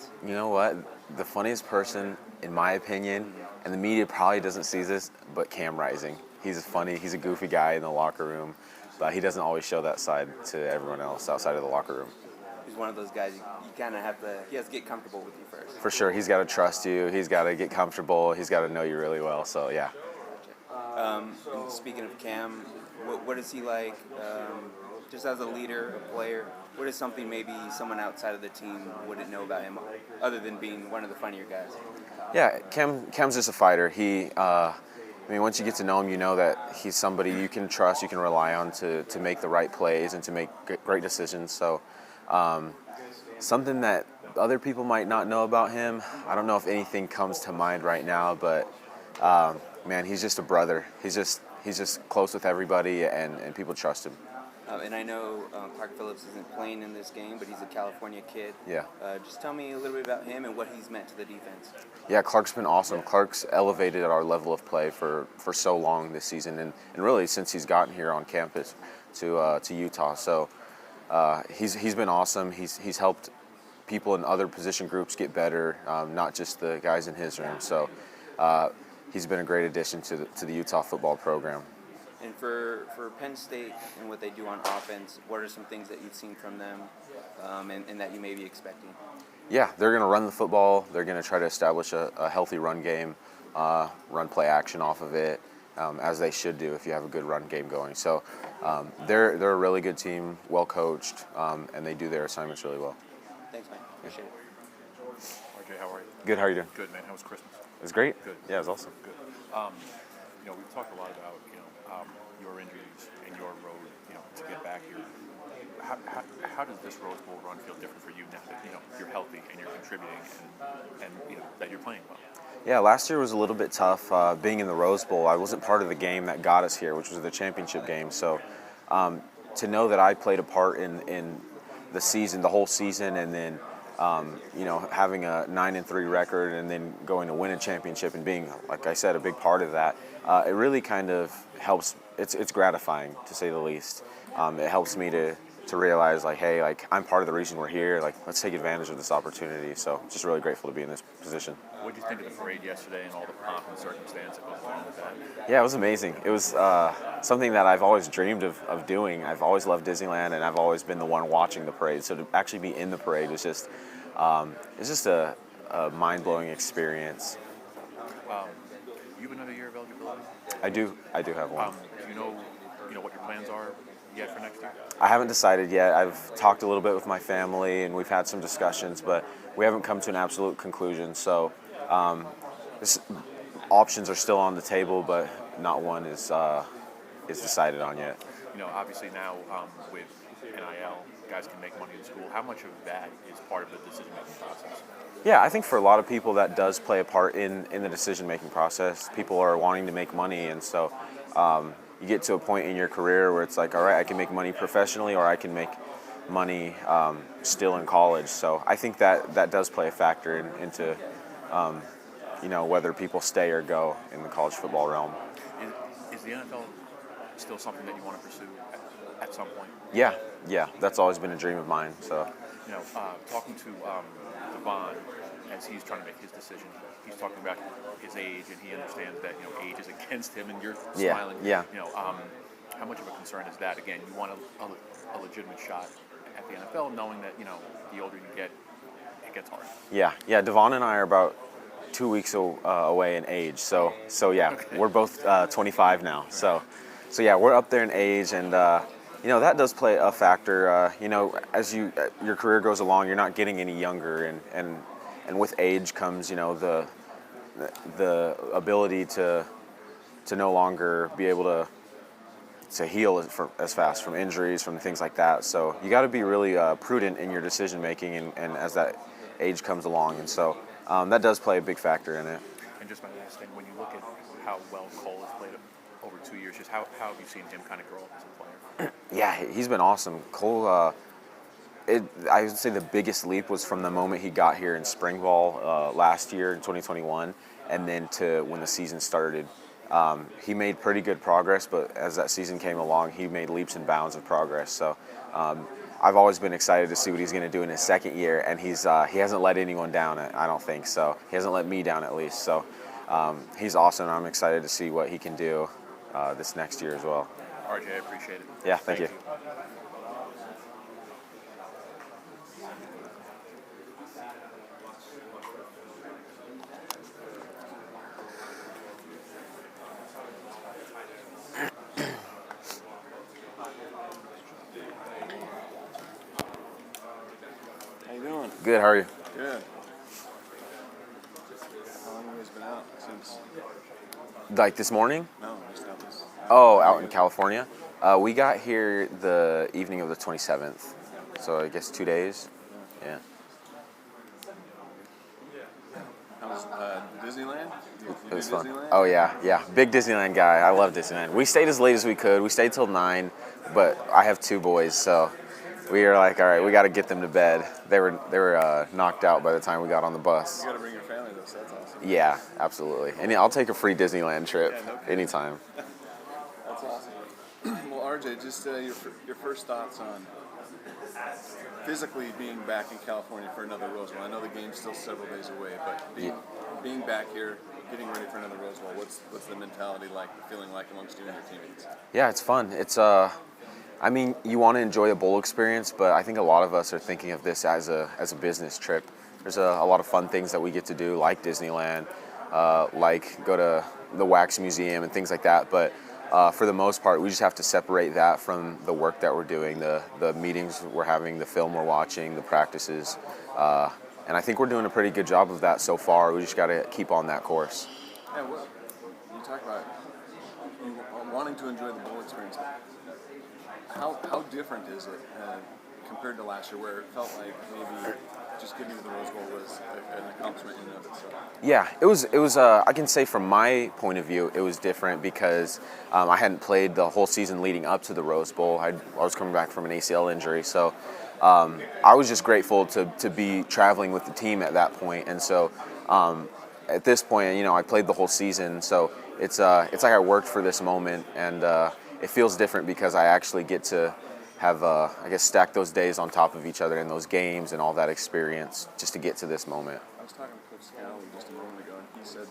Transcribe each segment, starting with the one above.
defense? You know what? The funniest person, in my opinion, and the media probably doesn't see this, but Cam Rising. He's a goofy guy in the locker room, but he doesn't always show that side to everyone else outside of the locker room. He's one of those guys you kind of he has to get comfortable with you first. For sure, he's got to trust you. He's got to get comfortable. He's got to know you really well. So yeah. And speaking of Cam, what is he like? Just as a leader, a player, what is something maybe someone outside of the team wouldn't know about him, other than being one of the funnier guys? Yeah, Cam's just a fighter. Once you get to know him, you know that he's somebody you can trust, you can rely on to make the right plays and to make great decisions. So, something that other people might not know about him, I don't know if anything comes to mind right now, but man, he's just a brother. He's just close with everybody, and people trust him. And I know Clark Phillips isn't playing in this game, but he's a California kid. Yeah. Just tell me a little bit about him and what he's meant to the defense. Yeah, Clark's been awesome. Clark's elevated our level of play for so long this season, and really since he's gotten here on campus to Utah. So he's been awesome. He's helped people in other position groups get better, not just the guys in his room. So he's been a great addition to the Utah football program. And for Penn State and what they do on offense, what are some things that you've seen from them and that you may be expecting? Yeah, they're going to run the football. They're going to try to establish a healthy run game, run play action off of it, as they should do if you have a good run game going. So they're a really good team, well coached, and they do their assignments really well. Thanks, man. Appreciate it. RJ, how are you? Good. How are you doing? Good, man. How was Christmas? It was great. Good. Yeah, it was awesome. Good. We've talked a lot about your injuries and your road, to get back here. How does this Rose Bowl run feel different for you now that you're healthy and you're contributing and that you're playing well? Yeah, last year was a little bit tough. Being in the Rose Bowl, I wasn't part of the game that got us here, which was the championship game. So to know that I played a part in the season, the whole season, and then having a 9-3 record and then going to win a championship and being, like I said, a big part of that, it really kind of helps. It's gratifying, to say the least. It helps me to realize, hey, I'm part of the reason we're here. Let's take advantage of this opportunity. So just really grateful to be in this position. What did you think of the parade yesterday and all the pomp and circumstance that goes along with that? Yeah, it was amazing. It was something that I've always dreamed of doing. I've always loved Disneyland, and I've always been the one watching the parade. So to actually be in the parade was just a mind-blowing experience. You have another year of eligibility? I do have one. Do you know what your plans are yet for next year? I haven't decided yet. I've talked a little bit with my family, and we've had some discussions, but we haven't come to an absolute conclusion. So options are still on the table, but not one is decided on yet. Obviously now with NIL, guys can make money in school. How much of that is part of the decision-making process? Yeah, I think for a lot of people that does play a part in the decision-making process. People are wanting to make money, and so you get to a point in your career where it's all right, I can make money professionally, or I can make money still in college. So I think that does play a factor into whether people stay or go in the college football realm. Is the NFL still something that you want to pursue at some point? Yeah, that's always been a dream of mine. So, talking to Devon as he's trying to make his decision, he's talking about his age, and he understands that age is against him, and you're smiling. Yeah. How much of a concern is that? Again, you want a legitimate shot at the NFL, knowing that the older you get, it gets harder. Yeah. Devon and I are about 2 weeks away in age, so yeah, okay. We're both 25 now. So yeah, we're up there in age, and that does play a factor. As your career goes along, you're not getting any younger, and with age comes the ability to no longer be able to heal as fast from injuries, from things like that. So you got to be really prudent in your decision making, and as that age comes along, and so that does play a big factor in it. And just my last thing, when you look at how well Cole has played over 2 years, just how have you seen him kind of grow up as a player? Yeah, he's been awesome. Cole, I would say the biggest leap was from the moment he got here in spring ball last year in 2021, and then to when the season started. He made pretty good progress, but as that season came along, he made leaps and bounds of progress. So I've always been excited to see what he's going to do in his second year, and he hasn't let anyone down. I don't think so. He hasn't let me down at least. So he's awesome. I'm excited to see what he can do this next year as well. RJ, I appreciate it. Yeah, thank you. How you doing? Good. How are you? Good. How long have you guys been out since? Like this morning? No, just out this. Oh, out in California. We got here the evening of the 27th, so I guess 2 days. Yeah. How was Disneyland? You It was do fun. Disneyland? Oh yeah. Big Disneyland guy. I love Disneyland. We stayed as late as we could. We stayed till 9, but I have 2 boys, so we were like, all right, we got to get them to bed. They were knocked out by the time we got on the bus. You got to bring your family though, so that's awesome. Yeah, absolutely. And I'll take a free Disneyland trip Yeah, no kidding. anytime. That's awesome. Well, RJ, just your first thoughts on physically being back in California for another Rose Bowl. I know the game's still several days away, but being back here, getting ready for another Rose Bowl, what's the mentality like, the feeling like amongst you and your teammates? Yeah, it's fun. It's I mean, you want to enjoy a bowl experience, but I think a lot of us are thinking of this as a business trip. There's a lot of fun things that we get to do, like Disneyland, like go to the Wax Museum and things like that. But for the most part, we just have to separate that from the work that we're doing, the meetings we're having, the film we're watching, the practices. And I think we're doing a pretty good job of that so far. We just got to keep on that course. Yeah, well, you talk about you wanting to enjoy the bowl experience. How different is it compared to last year, where it felt like maybe just getting to the Rose Bowl was an accomplishment in and of itself? Yeah, it was. I can say from my point of view, it was different because I hadn't played the whole season leading up to the Rose Bowl. I was coming back from an ACL injury, so I was just grateful to be traveling with the team at that point. And so at this point, I played the whole season, so it's like I worked for this moment, and it feels different because I actually get to have, I guess, stack those days on top of each other in those games and all that experience just to get to this moment. I was talking to Coach Scally just a moment ago, and he said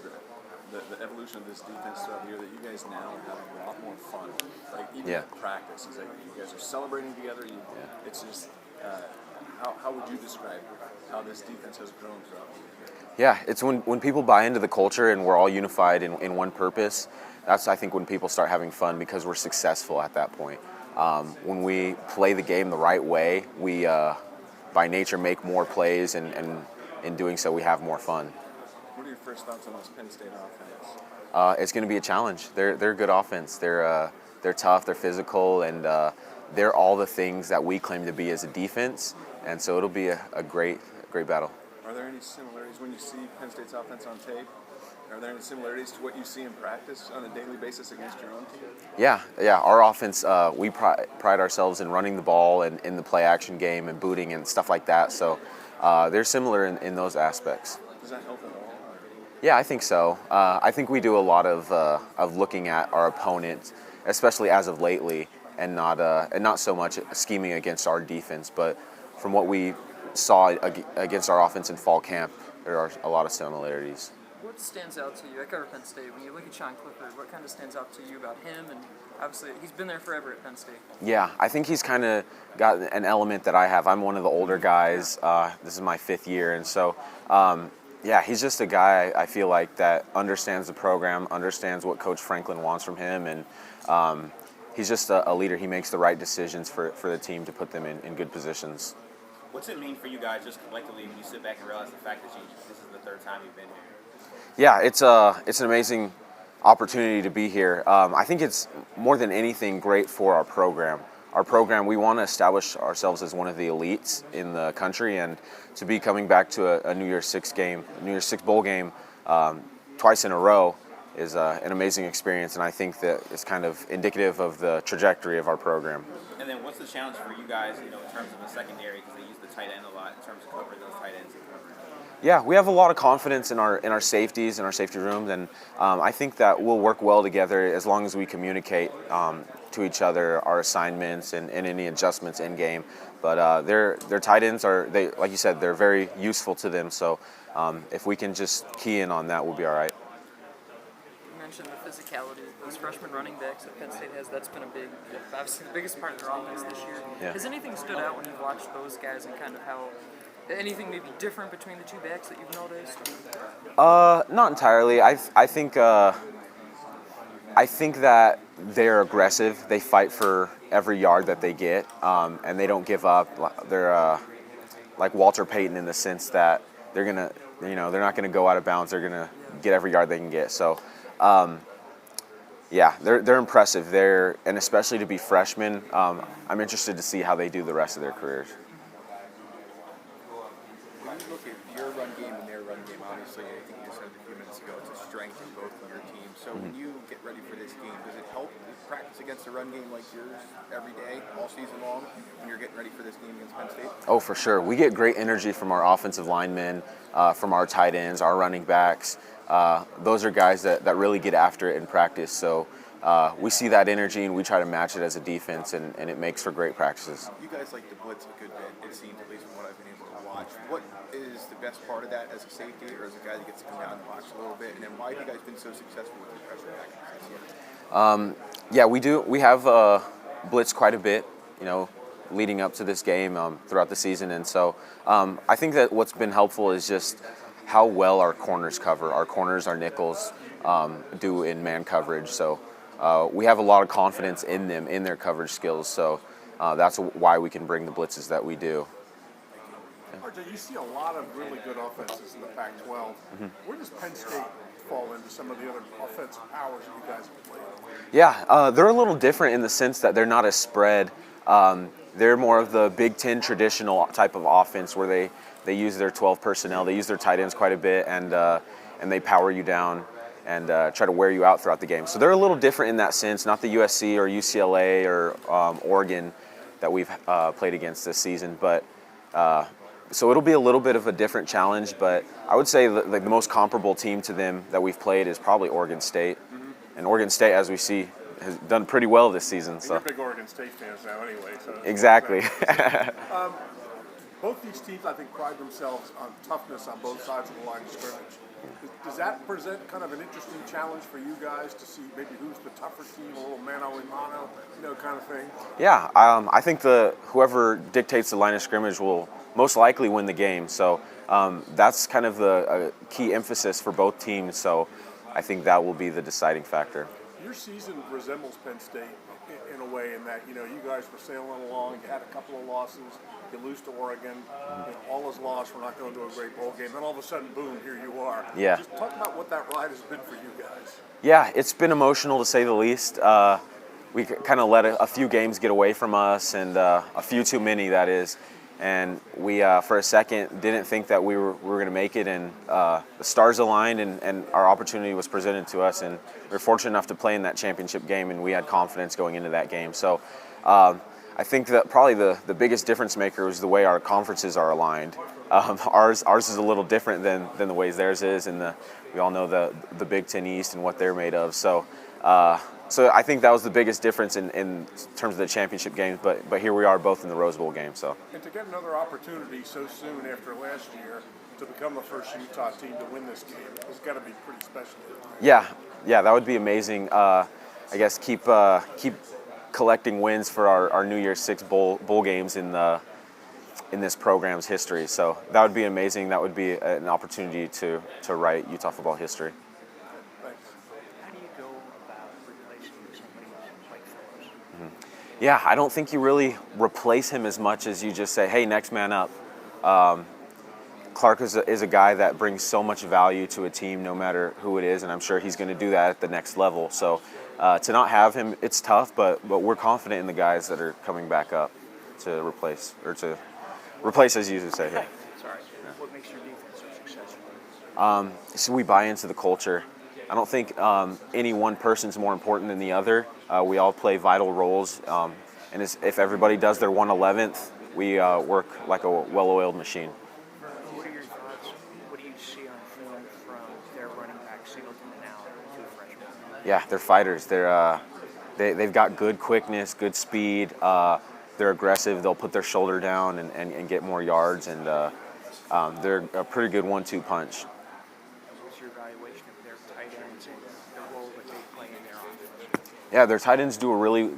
that the evolution of this defense throughout the year, that you guys now have a lot more fun. Like, even at practice, he's like, you guys are celebrating together. It's just, how would you describe how this defense has grown throughout the year? Yeah, it's when people buy into the culture and we're all unified in one purpose. That's, I think, when people start having fun because we're successful at that point. When we play the game the right way, we, by nature, make more plays, and in doing so, we have more fun. What are your first thoughts on this Penn State offense? It's going to be a challenge. They're a good offense. They're tough. They're physical, and they're all the things that we claim to be as a defense. And so it'll be a great battle. Are there any similarities when you see Penn State's offense on tape? Are there any similarities to what you see in practice on a daily basis against your own team? Yeah. Our offense, we pride ourselves in running the ball and in the play action game and booting and stuff like that. So they're similar in those aspects. Does that help at all? Yeah, I think so. I think we do a lot of looking at our opponent, especially as of lately, and not so much scheming against our defense. But from what we saw against our offense in fall camp, there are a lot of similarities. What stands out to you? I cover Penn State. When you look at Sean Clifford, what kind of stands out to you about him? And obviously, he's been there forever at Penn State. Yeah, I think he's kind of got an element that I have. I'm one of the older guys. This is my 5th year, and so yeah, he's just a guy I feel like that understands the program, understands what Coach Franklin wants from him, and he's just a leader. He makes the right decisions for the team to put them in good positions. What's it mean for you guys just collectively when you sit back and realize the fact that this is the 3rd time you've been here? Yeah, it's an amazing opportunity to be here. I think it's more than anything great for our program. Our program, we want to establish ourselves as one of the elites in the country, and to be coming back to a New Year's Six bowl game twice in a row is an amazing experience, and I think that it's kind of indicative of the trajectory of our program. And then what's the challenge for you guys, in terms of the secondary, because they use the tight end a lot in terms of covering those tight ends? Yeah, we have a lot of confidence in our safeties and our safety rooms, and I think that we'll work well together as long as we communicate. to each other, our assignments and any adjustments in game. But their tight ends like you said, they're very useful to them. So if we can just key in on that, we'll be all right. You mentioned the physicality those freshman running backs that Penn State has. That's been obviously the biggest part of their offense this year. Yeah. Has anything stood out when you've watched those guys and kind of how anything maybe different between the two backs that you've noticed? Not entirely. I think that they're aggressive. They fight for every yard that they get, and they don't give up. They're like Walter Payton in the sense that they're not gonna go out of bounds. They're gonna get every yard they can get. So, yeah, they're impressive. And especially to be freshmen, I'm interested to see how they do the rest of their careers. When you look at your run game and their run game, obviously, I think you just said a few minutes ago, it's a strength in both of your teams. So when you get ready for this game, does it help to practice against a run game like yours every day, all season long, when you're getting ready for this game against Penn State? Oh, for sure. We get great energy from our offensive linemen, from our tight ends, our running backs. Those are guys that really get after it in practice. So we see that energy and we try to match it as a defense, and it makes for great practices. You guys like to blitz a good bit, it seems, at least from what I've been able to watch. What is the best part of that as a safety or as a guy that gets to come down and box a little bit? And then why have you guys been so successful with your pressure packages this year? Yeah, we do. We have blitzed quite a bit, leading up to this game throughout the season. And so I think that what's been helpful is just how well our corners cover. Our corners, our nickels do in man coverage. So we have a lot of confidence in them, in their coverage skills. So that's why we can bring the blitzes that we do. RJ, you see a lot of really good offenses in the Pac-12. Mm-hmm. Where does Penn State fall into some of the other offensive powers that you guys have played? Yeah, they're a little different in the sense that they're not as spread. They're more of the Big Ten traditional type of offense where they use their 12 personnel. They use their tight ends quite a bit, and they power you down and try to wear you out throughout the game. So they're a little different in that sense, not the USC or UCLA or Oregon that we've played against this season. But so it'll be a little bit of a different challenge, but I would say the most comparable team to them that we've played is probably Oregon State. Mm-hmm. And Oregon State, as we see, has done pretty well this season. So. You're big Oregon State fans now anyway. So exactly. Both these teams, I think, pride themselves on toughness on both sides of the line of scrimmage. Does that present kind of an interesting challenge for you guys to see maybe who's the tougher team, a little mano-a-mano, kind of thing? Yeah, I think whoever dictates the line of scrimmage will most likely win the game. So that's kind of the key emphasis for both teams. So I think that will be the deciding factor. Your season resembles Penn State in a way in that, you guys were sailing along, you had a couple of losses, you lose to Oregon, all is lost, we're not going to a great bowl game, then all of a sudden, boom, here you are. Yeah. Just talk about what that ride has been for you guys. Yeah, it's been emotional to say the least. We kind of let a few games get away from us, and a few too many, that is. And we, for a second, didn't think that we were going to make it, and the stars aligned, and our opportunity was presented to us, and we were fortunate enough to play in that championship game, and we had confidence going into that game. So I think that probably the biggest difference maker was the way our conferences are aligned. Ours is a little different than the ways theirs is, and we all know the Big Ten East and what they're made of. So I think that was the biggest difference in terms of the championship games, but here we are both in the Rose Bowl game. So. And to get another opportunity so soon after last year to become the first Utah team to win this game, it's got to be pretty special. Yeah, that would be amazing. I guess keep collecting wins for our New Year's Six bowl games in this program's history. So that would be amazing. That would be an opportunity to write Utah football history. Yeah, I don't think you really replace him as much as you just say, hey, next man up. Clark is a guy that brings so much value to a team no matter who it is, and I'm sure he's going to do that at the next level. So to not have him, it's tough, but we're confident in the guys that are coming back up to replace, as you would say here. Sorry. Yeah. What makes your defense so successful? So we buy into the culture. I don't think any one person's more important than the other. We all play vital roles, and if everybody does their 1/11th, we work like a well-oiled machine. What are your thoughts? What do you see on film from their running back, Singleton and Allen, two freshmen? Yeah, they're fighters. they've got good quickness, good speed. They're aggressive. They'll put their shoulder down and get more yards, and they're a pretty good 1-2 punch. What's your evaluation of their tight ends and the role that they play in their offense? Yeah, their tight ends do a really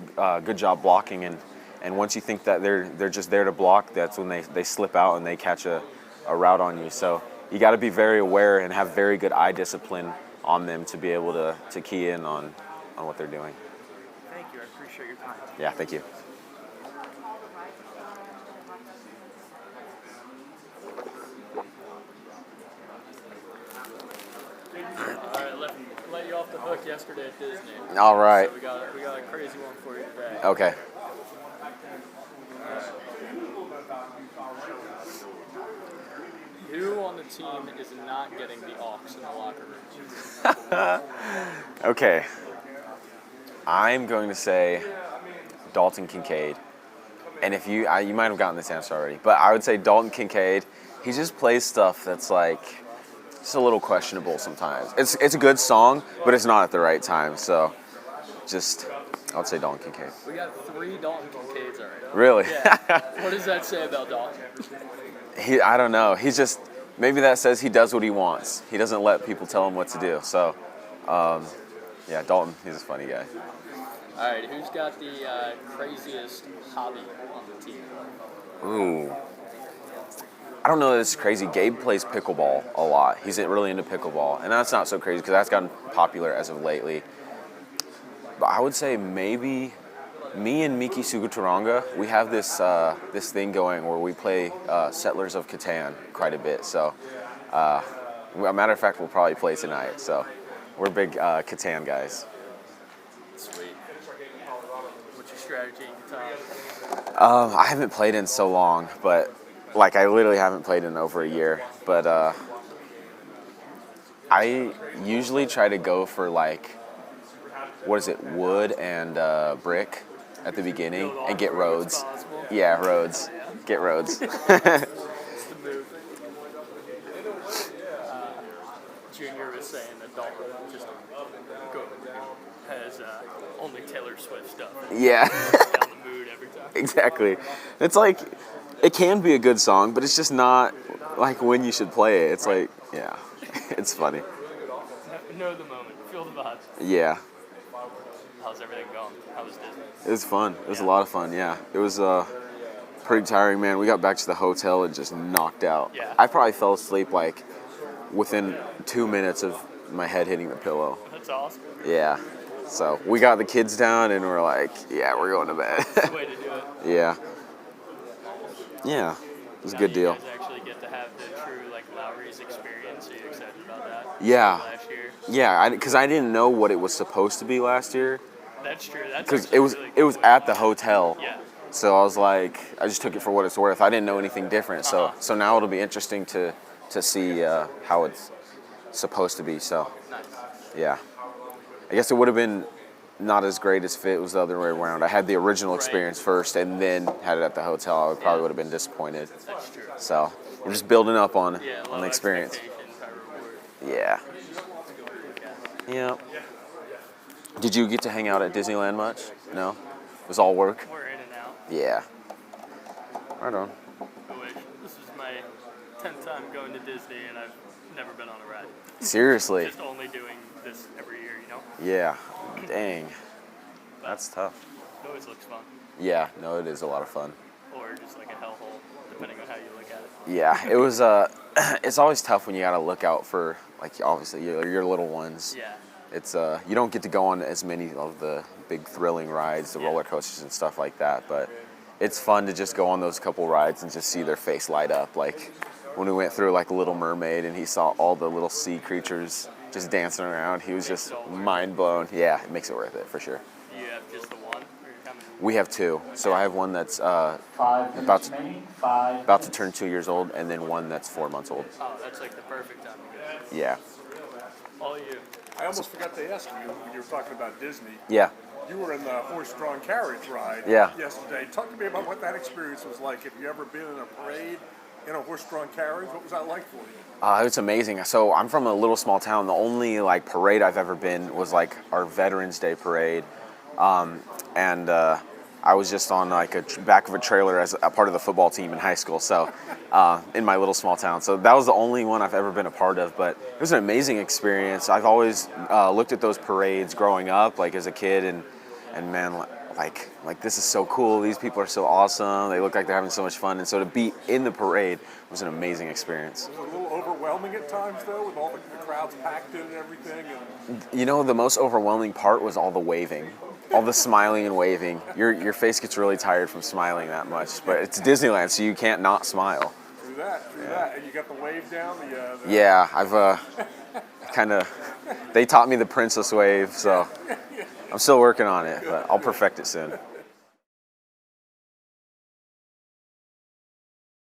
good job blocking, and once you think that they're just there to block, that's when they slip out and they catch a route on you. So you got to be very aware and have very good eye discipline on them to be able to key in on what they're doing. Thank you. I appreciate your time. Yeah, thank you. All right, let you off the hook yesterday at Disney. All right. So we got a crazy one for you today. Okay. Who on the team is not getting the aux in the locker room? Okay. I'm going to say Dalton Kincaid. And if you might have gotten this answer already, but I would say Dalton Kincaid. He just plays stuff that's like just a little questionable sometimes. It's a good song, but it's not at the right time. So I would say Dalton Kincaid. We got 3 Dalton Kincaids already. Really? Yeah. What does that say about Dalton? I don't know. He's just, maybe that says he does what he wants. He doesn't let people tell him what to do. So, yeah, Dalton, he's a funny guy. All right, who's got the craziest hobby on the team? Ooh. I don't know that it's crazy. Gabe plays pickleball a lot. He's really into pickleball. And that's not so crazy because that's gotten popular as of lately. But I would say maybe me and Miki Suguturanga, we have this thing going where we play Settlers of Catan quite a bit. So, a matter of fact, we'll probably play tonight. So, we're big Catan guys. Sweet. What's your strategy in Catan? I haven't played in so long, but like I literally haven't played in over a year. But I usually try to go for like, what is it, wood and brick at the beginning and get roads. Yeah, roads. Get roads. It's the move. Junior was saying that Dalton just has only Taylor Swift stuff. Yeah. Down the mood every time. Exactly. It's like, it can be a good song, but it's just not like when you should play it. It's like, yeah, it's funny. Know the moment. Feel the vibes. Yeah. How's everything going? How was Disney? It was fun. It was a lot of fun, yeah. It was pretty tiring, man. We got back to the hotel and just knocked out. Yeah. I probably fell asleep like within 2 minutes of my head hitting the pillow. That's awesome. Yeah. So we got the kids down and we're like, yeah, we're going to bed. That's the way to do it. Yeah. Yeah. It was a good deal. You guys actually get to have the true like Lowry's experience. Are you excited about that? Yeah. Last year. Yeah, because I didn't know what it was supposed to be last year. That's true. That's Because actually really it was cool. at the hotel. Yeah. So I was like, I just took it for what it's worth. I didn't know anything different. So now it'll be interesting to see how it's supposed to be. So Nice. yeah, I guess it would have been not as great as if it was the other way around. I had the original experience first and then had it at the hotel. I probably would have been disappointed. That's true. So we're just building up on Yeah. the experience. Expectations, high reward. Yeah. Yeah. Did you get to hang out at Disneyland much? No? It was all work? We're in and out. Yeah. Right on. I wish. This is my 10th time going to Disney, and I've never been on a ride. Seriously? Just only doing this every year, you know? Yeah. Dang. That's tough. It always looks fun. Yeah, no, it is a lot of fun. Or just like a hellhole, depending on how you look at it. Yeah, it was, it's always tough when you gotta look out for, like, obviously, your little ones. Yeah. It's, you don't get to go on as many of the big thrilling rides, the roller coasters and stuff like that, but it's fun to just go on those couple rides and just see their face light up. Like, when we went through, like, Little Mermaid and he saw all the little sea creatures just dancing around, he was just mind blown. Yeah, it makes it worth it, for sure. You have just the one? Or how many? We have 2. So I have one that's about to turn 2 years old, and then one that's 4 months old. Oh, that's like the perfect time to go. Yeah. All you. I almost forgot to ask you when you were talking about Disney. Yeah. You were in the horse-drawn carriage ride yesterday. Talk to me about what that experience was like. Have you ever been in a parade in a horse-drawn carriage? What was that like for you? It's amazing. So I'm from a little small town. The only like parade I've ever been was like our Veterans Day parade, and I was just on like back of a trailer as a part of the football team in high school. So in my little small town. So that was the only one I've ever been a part of. But it was an amazing experience. I've always looked at those parades growing up, like as a kid, and man, like this is so cool. These people are so awesome. They look like they're having so much fun. And so to be in the parade was an amazing experience. Was it a little overwhelming at times, though, with all the crowds packed in and everything? And You know, the most overwhelming part was all the waving, all the smiling and waving. Your face gets really tired from smiling that much, but it's Disneyland, so you can't not smile. through that. And you got the wave down? Yeah, I've kind of, they taught me the princess wave, so I'm still working on it, but I'll perfect it soon.